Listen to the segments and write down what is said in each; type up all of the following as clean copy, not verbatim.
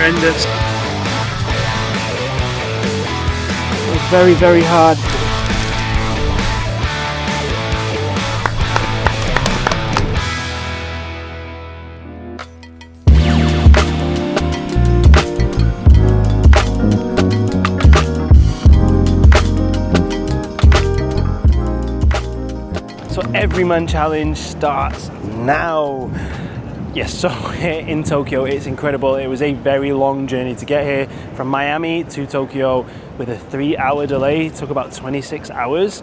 horrendous. It was very, very hard. So Everyman challenge starts now. Yes, so here in Tokyo, it's incredible. It was a very long journey to get here from Miami to Tokyo with a 3-hour delay. It took about 26 hours.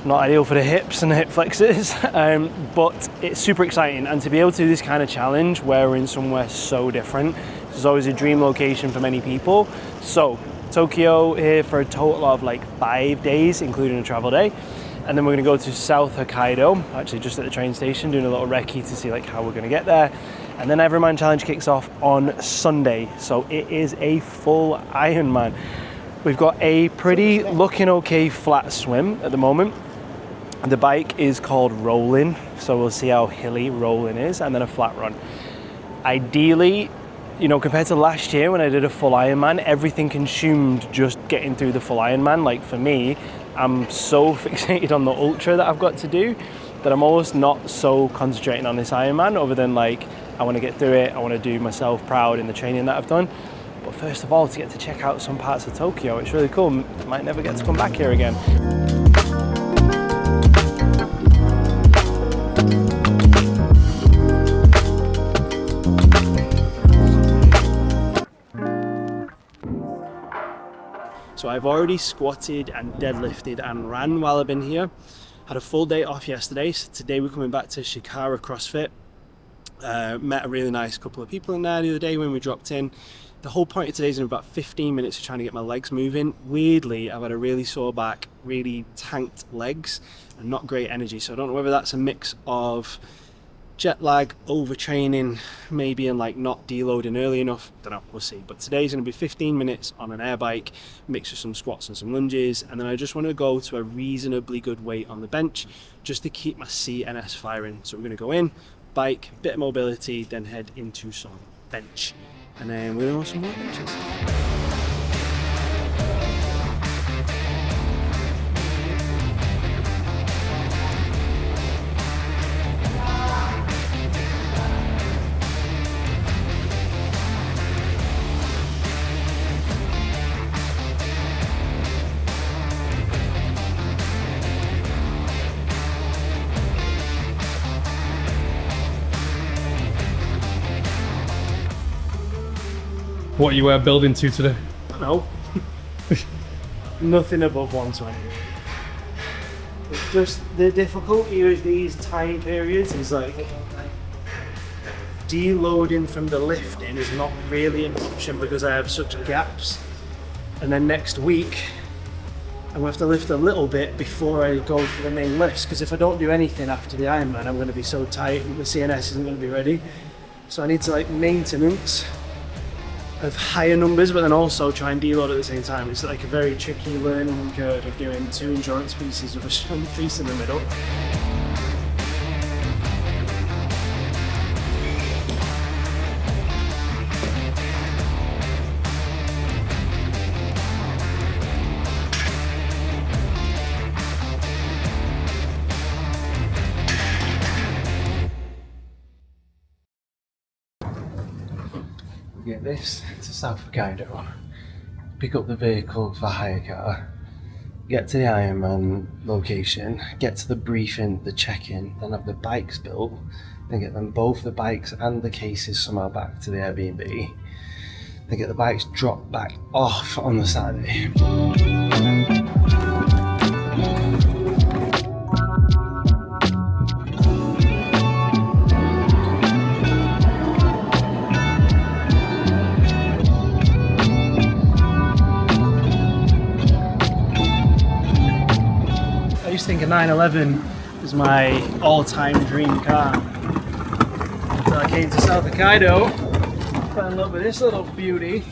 Not ideal for the hips and the hip flexors, but it's super exciting. And to be able to do this kind of challenge where we're in somewhere so different, this is always a dream location for many people. So Tokyo here for a total of like 5 days, including a travel day. And then we're going to go to South Hokkaido, actually just at the train station, doing a little recce to see like how we're going to get there. And then Everyman challenge kicks off on Sunday. So it is a full Ironman. We've got a pretty looking okay flat swim at the moment. The bike is called Rolling, so we'll see how hilly Rolling is, and then a flat run. Ideally, you know, compared to last year when I did a full Ironman, everything consumed just getting through the full Ironman. Like for me, I'm so fixated on the ultra that I've got to do that I'm almost not so concentrating on this Ironman other than like, I want to get through it, I want to do myself proud in the training that I've done. But first of all, to get to check out some parts of Tokyo, it's really cool. Might never get to come back here again. So I've already squatted and deadlifted and ran while I've been here. Had a full day off yesterday, so today we're coming back to Shakeout CrossFit. Met a really nice couple of people in there the other day when we dropped in. The whole point of today is in about 15 minutes of trying to get my legs moving. Weirdly, I've had a really sore back, really tanked legs, and not great energy. So I don't know whether that's a mix of jet lag, overtraining, maybe, and like not deloading early enough. Don't know, we'll see. But today's going to be 15 minutes on an air bike, mixed with some squats and some lunges, and then I just want to go to a reasonably good weight on the bench just to keep my CNS firing. So we're going to go in, bike, bit of mobility, then head into some bench, and then we're going to do some more benches. What you were building to today? No. Nothing above 120. It's just the difficulty with these time periods is like deloading from the lifting is not really an option because I have such gaps. And then next week I'm going to have to lift a little bit before I go for the main lifts, because if I don't do anything after the Ironman I'm going to be so tight and the CNS isn't going to be ready. So I need to like maintenance of higher numbers, but then also try and deload at the same time. It's like a very tricky learning curve of doing 2 endurance pieces with a strength piece in the middle. Get this to South Hokkaido, pick up the vehicle for hire car, get to the Ironman location, get to the briefing, the check-in, then have the bikes built, then get them both the bikes and the cases somehow back to the Airbnb, then get the bikes dropped back off on the Saturday. I used to think a 911 was my all-time dream car. So I came to South Hokkaido, fell in love with this little beauty.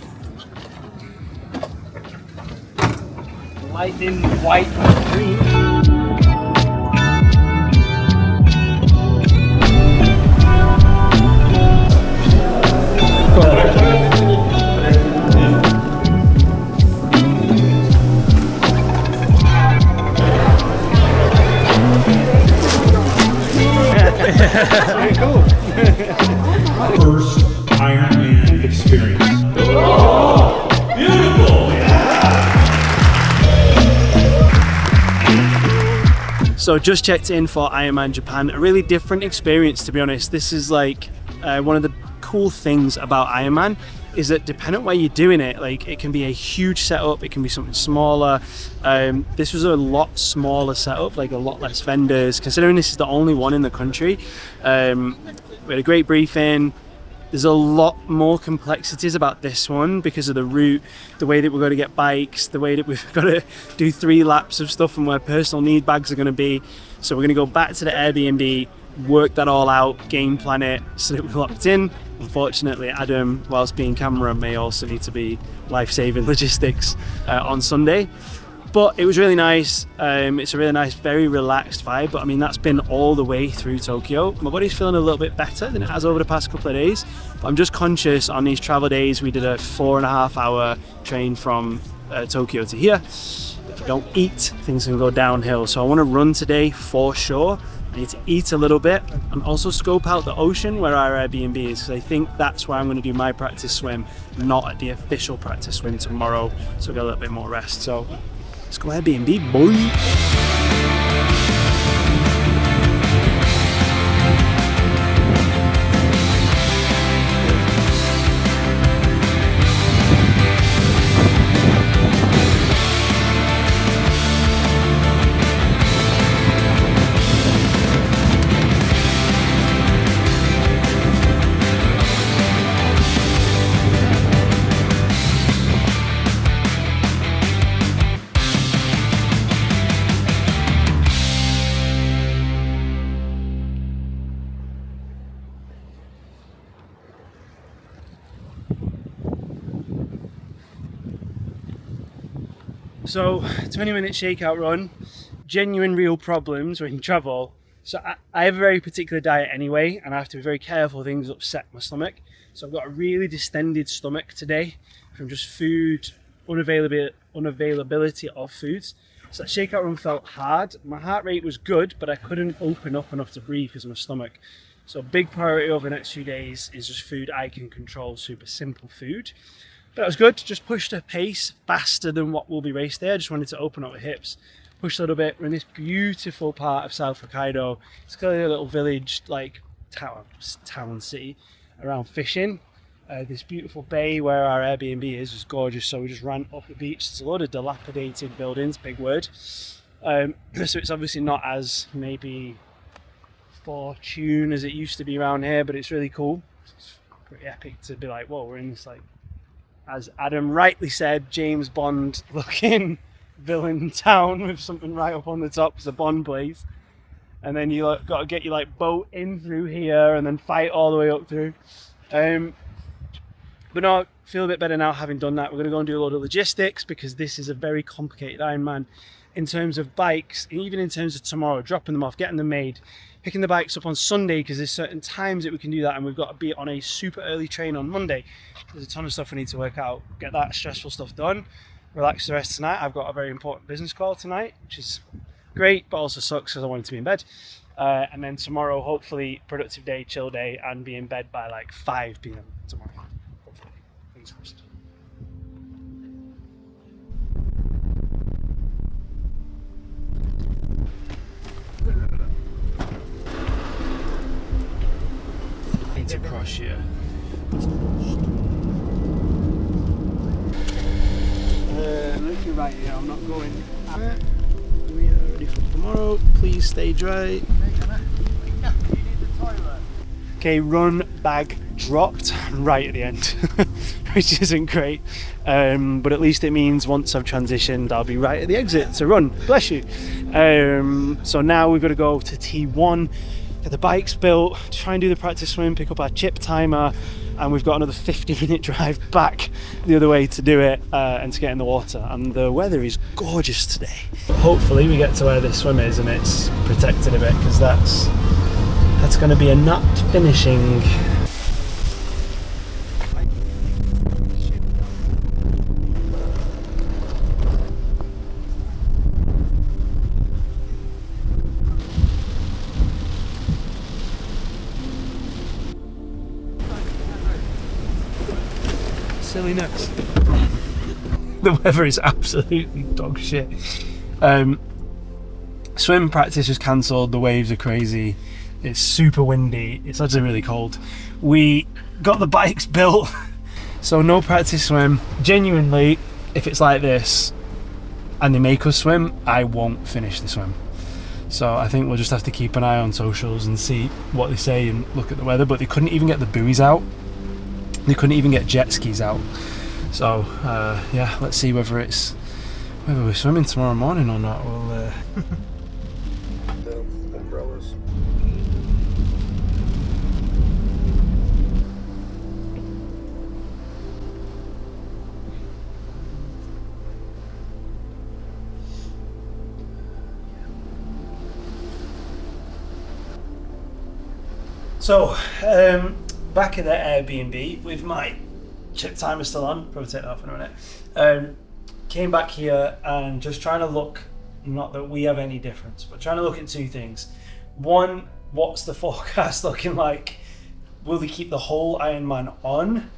Lightning white and green. Go on. First Ironman experience. Oh, beautiful! So just checked in for Ironman Japan. A really different experience, to be honest. This is like one of the cool things about Ironman is that depending on where you're doing it, like it can be a huge setup, it can be something smaller. This was a lot smaller setup, like a lot less vendors, considering this is the only one in the country. We had a great briefing. There's a lot more complexities about this one because of the route, the way that we're going to get bikes, the way that we've got to do 3 laps of stuff and where personal need bags are going to be. So we're going to go back to the Airbnb, work that all out, game plan it so that we're locked in. Unfortunately, Adam, whilst being camera, may also need to be life-saving logistics on Sunday. But it was really nice. It's a really nice, very relaxed vibe. But I mean, that's been all the way through Tokyo. My body's feeling a little bit better than it has over the past couple of days. But I'm just conscious on these travel days, we did a 4.5 hour train from Tokyo to here. If I don't eat, things can go downhill. So I want to run today for sure. I need to eat a little bit and also scope out the ocean where our Airbnb is, because I think that's where I'm going to do my practice swim, not at the official practice swim tomorrow. So I'll get a little bit more rest. So let's go Airbnb, boy. So 20-minute shakeout run, genuine real problems when you travel. So I have a very particular diet anyway, and I have to be very careful things upset my stomach. So I've got a really distended stomach today from just food, unavailability of foods. So that shakeout run felt hard. My heart rate was good, but I couldn't open up enough to breathe because of my stomach. So big priority over the next few days is just food I can control, super simple food. But that was good, just pushed a pace faster than what will be raced there. I just wanted to open up the hips, push a little bit. We're in this beautiful part of South Hokkaido. It's got a little village, like town city around fishing. This beautiful bay where our Airbnb is was gorgeous, so we just ran up the beach. There's a lot of dilapidated buildings, big word. So it's obviously not as maybe fortune as it used to be around here, but it's really cool. It's pretty epic to be like, whoa, we're in this, like, as Adam rightly said, James Bond looking villain town with something right up on the top. It's a Bond place. And then you got to get your like boat in through here and then fight all the way up through. But no, I feel a bit better now having done that. We're going to go and do a lot of logistics because this is a very complicated Ironman in terms of bikes, and even in terms of tomorrow, dropping them off, getting them made, picking the bikes up on Sunday because there's certain times that we can do that, and we've got to be on a super early train on Monday. There's a ton of stuff we need to work out, get that stressful stuff done, relax the rest tonight. I've got a very important business call tonight, which is great, but also sucks because I wanted to be in bed. And then tomorrow, hopefully, productive day, chill day, and be in bed by like 5 p.m. tomorrow. Hopefully. Fingers crossed. Need to cross here. Looking right here, I'm not going. We are ready for tomorrow. Please stay dry. Okay, run bag dropped right at the end, which isn't great. But at least it means once I've transitioned, I'll be right at the exit to run. Bless you. So now we've got to go to T1, get the bikes built, try and do the practice swim, pick up our chip timer, and we've got another 50-minute drive back the other way to do it and to get in the water. And the weather is gorgeous today. Hopefully we get to where this swim is and it's protected a bit, because that's going to be a nut finishing. Silliness. The weather is absolutely dog shit. Swim practice was cancelled, the waves are crazy, it's super windy, it's actually really cold. We got the bikes built, so no practice swim. Genuinely, if it's like this and they make us swim, I won't finish the swim. So I think we'll just have to keep an eye on socials and see what they say and look at the weather. But they couldn't even get the buoys out, they couldn't even get jet skis out. So yeah, let's see whether we're swimming tomorrow morning or not. We'll the umbrellas. So, back at the Airbnb with my chip timer still on, probably take that off in a minute. Came back here and just trying to look, not that we have any difference, but trying to look at two things. One, what's the forecast looking like? Will they keep the whole Ironman on?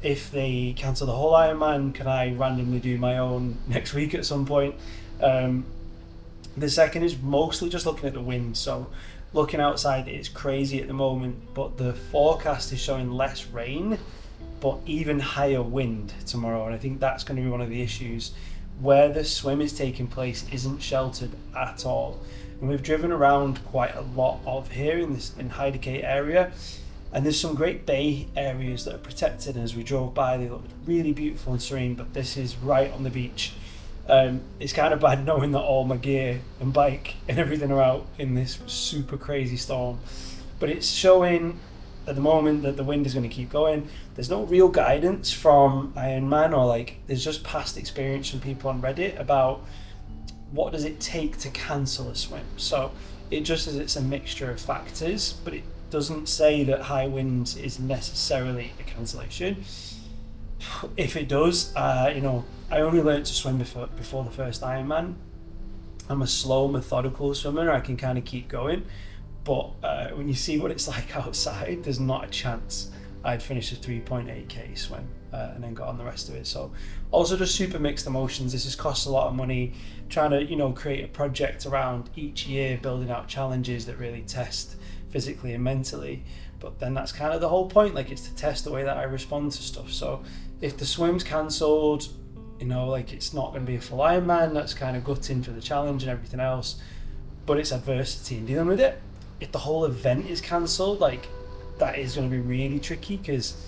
If they cancel the whole Ironman, can I randomly do my own next week at some point? The second is mostly just looking at the wind. So looking outside, it's crazy at the moment, but the forecast is showing less rain, but even higher wind tomorrow. And I think that's going to be one of the issues. Where the swim is taking place isn't sheltered at all. And we've driven around quite a lot of here in Haidake area. And there's some great bay areas that are protected. And as we drove by, they looked really beautiful and serene, but this is right on the beach. It's kind of bad knowing that all my gear and bike and everything are out in this super crazy storm. But it's showing at the moment that the wind is going to keep going. There's no real guidance from Ironman, or like there's just past experience from people on Reddit about what does it take to cancel a swim. So it just says it's a mixture of factors, but it doesn't say that high winds is necessarily a cancellation. If it does, I only learned to swim before the first Ironman. I'm a slow, methodical swimmer. I can kind of keep going. But when you see what it's like outside, there's not a chance I'd finish a 3.8k swim and then got on the rest of it. So also just super mixed emotions. This has cost a lot of money, trying to create a project around each year, building out challenges that really test physically and mentally. But then that's kind of the whole point, like it's to test the way that I respond to stuff. So if the swim's cancelled, it's not going to be a full Ironman, that's kind of gutting for the challenge and everything else, but it's adversity and dealing with it. If the whole event is cancelled, that is going to be really tricky, because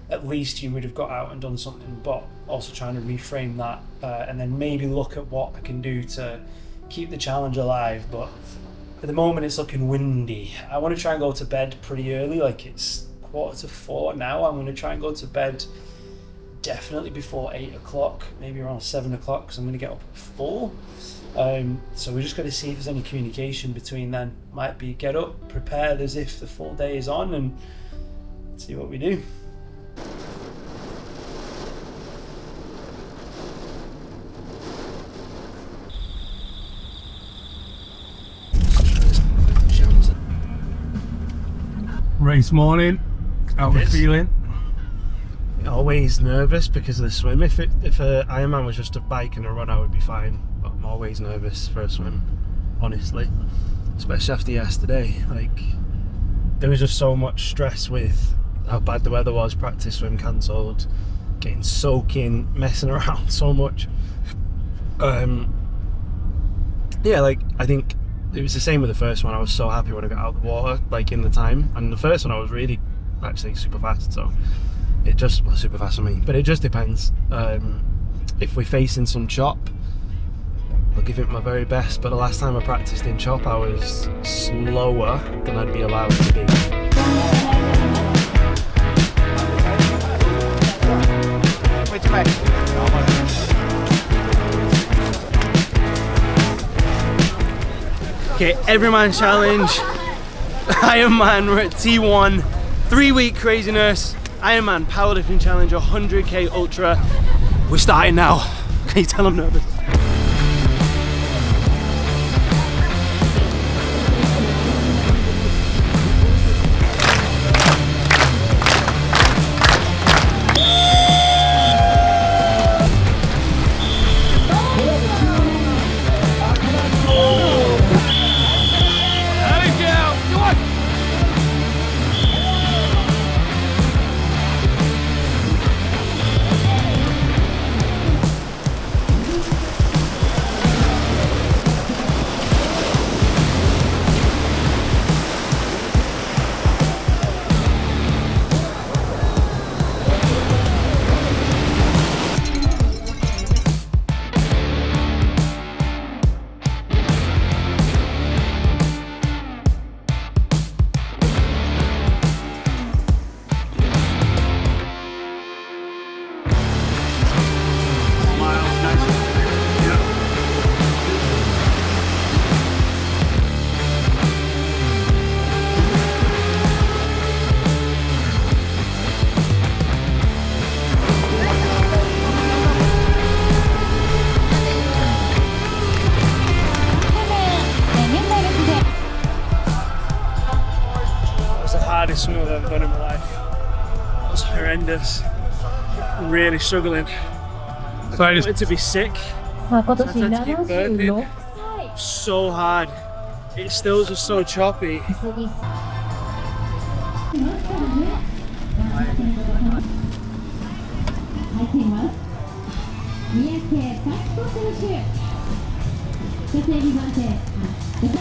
at least you would have got out and done something. But also trying to reframe that and then maybe look at what I can do to keep the challenge alive. But at the moment it's looking windy. I want to try and go to bed pretty early, it's 3:45 now. I'm going to try and go to bed definitely before 8 o'clock, maybe around 7 o'clock, because I'm going to get up at 4. So we're just going to see if there's any communication between then. Might be get up, prepared as if the full day is on, and see what we do. Race morning, how we feeling? Always nervous because of the swim. If a Ironman was just a bike and a run, I would be fine. But I'm always nervous for a swim, honestly. Especially after yesterday. There was just so much stress with how bad the weather was. Practice swim cancelled, getting soaking, messing around so much. I think it was the same with the first one. I was so happy when I got out of the water, in the time. And the first one I was really actually super fast. So it just was super fast for me, but it just depends. If we're facing some chop, I'll give it my very best, but the last time I practiced in chop I was slower than I'd be allowed to be. Okay, Everyman challenge, Ironman, we're at T1, 3-week craziness. Ironman Powerlifting Challenge 100k Ultra. We're starting now. Can you tell I'm nervous? life. That was horrendous. I'm really struggling. So I I just wanted to be sick. まあ、今年 I had to keep 76 burping so hard. It's still just so choppy. 歳です。入っています。三宅咲子選手。女性2番手。女性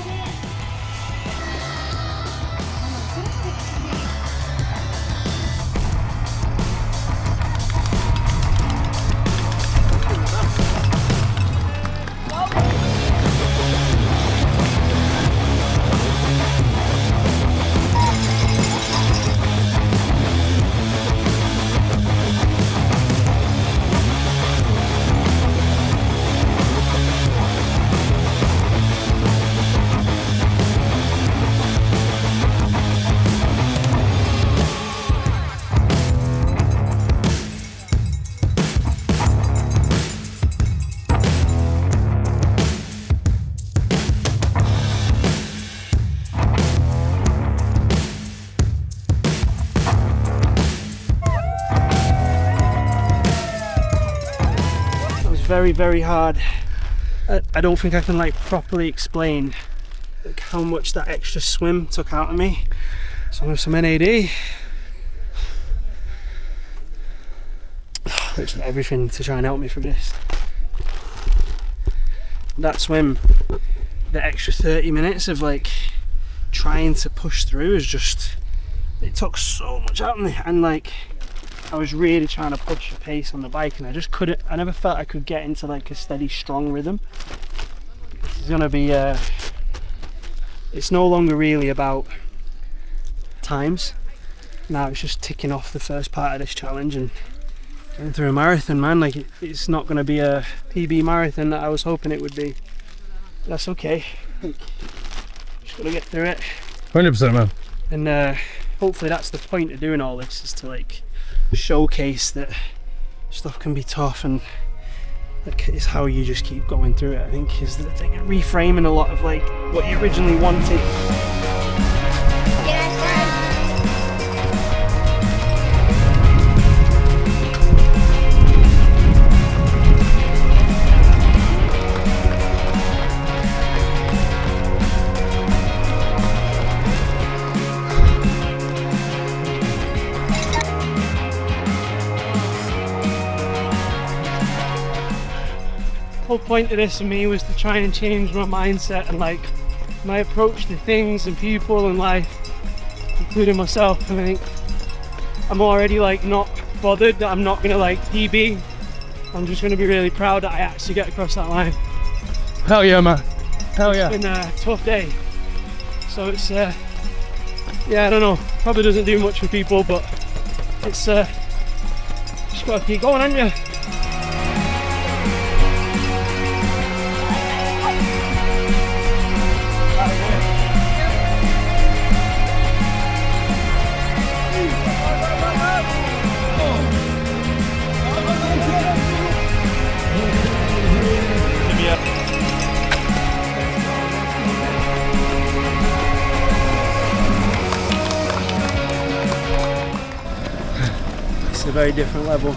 Very, very hard. I don't think I can like properly explain like how much that extra swim took out of me. So with some NAD, literally everything to try and help me through this. That swim, the extra 30 minutes of like trying to push through is just, it took so much out of me. And like I was really trying to push the pace on the bike and I just couldn't. I never felt I could get into like a steady, strong rhythm. This is gonna be it's no longer really about times. Now it's just ticking off the first part of this challenge and going through a marathon, man. Like it's not gonna be a PB marathon that I was hoping it would be. That's okay. Just gotta get through it. 100%, man. And hopefully that's the point of doing all this, is to like showcase that stuff can be tough, and like, it's how you just keep going through it, I think, is the thing. Reframing a lot of like what you originally wanted. The whole point of this for me was to try and change my mindset and like my approach to things and people and life, including myself. And I think I'm already like not bothered that I'm not gonna like PB. I'm just gonna be really proud that I actually get across that line. Hell yeah, man. Hell yeah. It's been a tough day, so it's yeah, I don't know, probably doesn't do much for people, but it's just gotta keep going, haven't you? It's a very different level.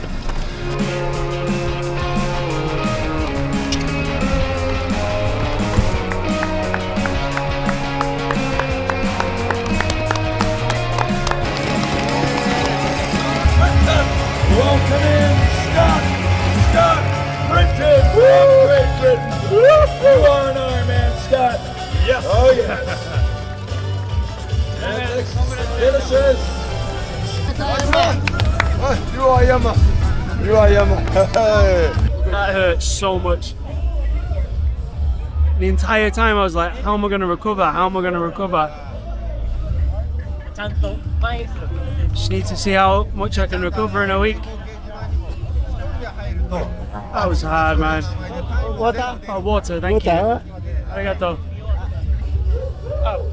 Welcome in, Scott Brinton from Great Britain. You are an Ironman, Scott. Yes. Oh yeah. And next finishes. That hurt so much. The entire time I was like, how am I going to recover? How am I going to recover? Just need to see how much I can recover in a week. That was hard, man. Water? Oh, water, thank you. Arigato.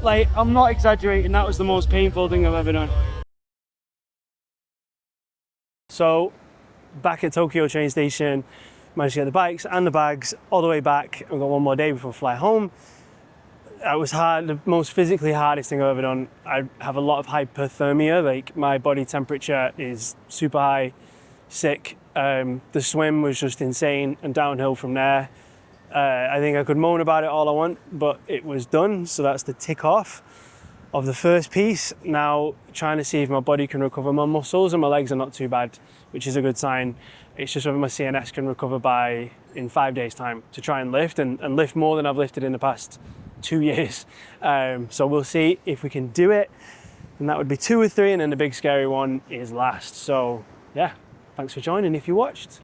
Like, I'm not exaggerating, that was the most painful thing I've ever done. So, back at Tokyo train station, managed to get the bikes and the bags all the way back. I've got one more day before I fly home. That was hard, the most physically hardest thing I've ever done. I have a lot of hypothermia, like my body temperature is super high, sick. The swim was just insane and downhill from there. I think I could moan about it all I want, but it was done. So that's the tick off of the first piece. Now trying to see if my body can recover. My muscles and my legs are not too bad, which is a good sign. It's just whether my CNS can recover in 5 days time to try and lift and lift more than I've lifted in the past 2 years. So we'll see if we can do it. And that would be 2 or 3, and then the big scary one is last. So yeah, thanks for joining if you watched.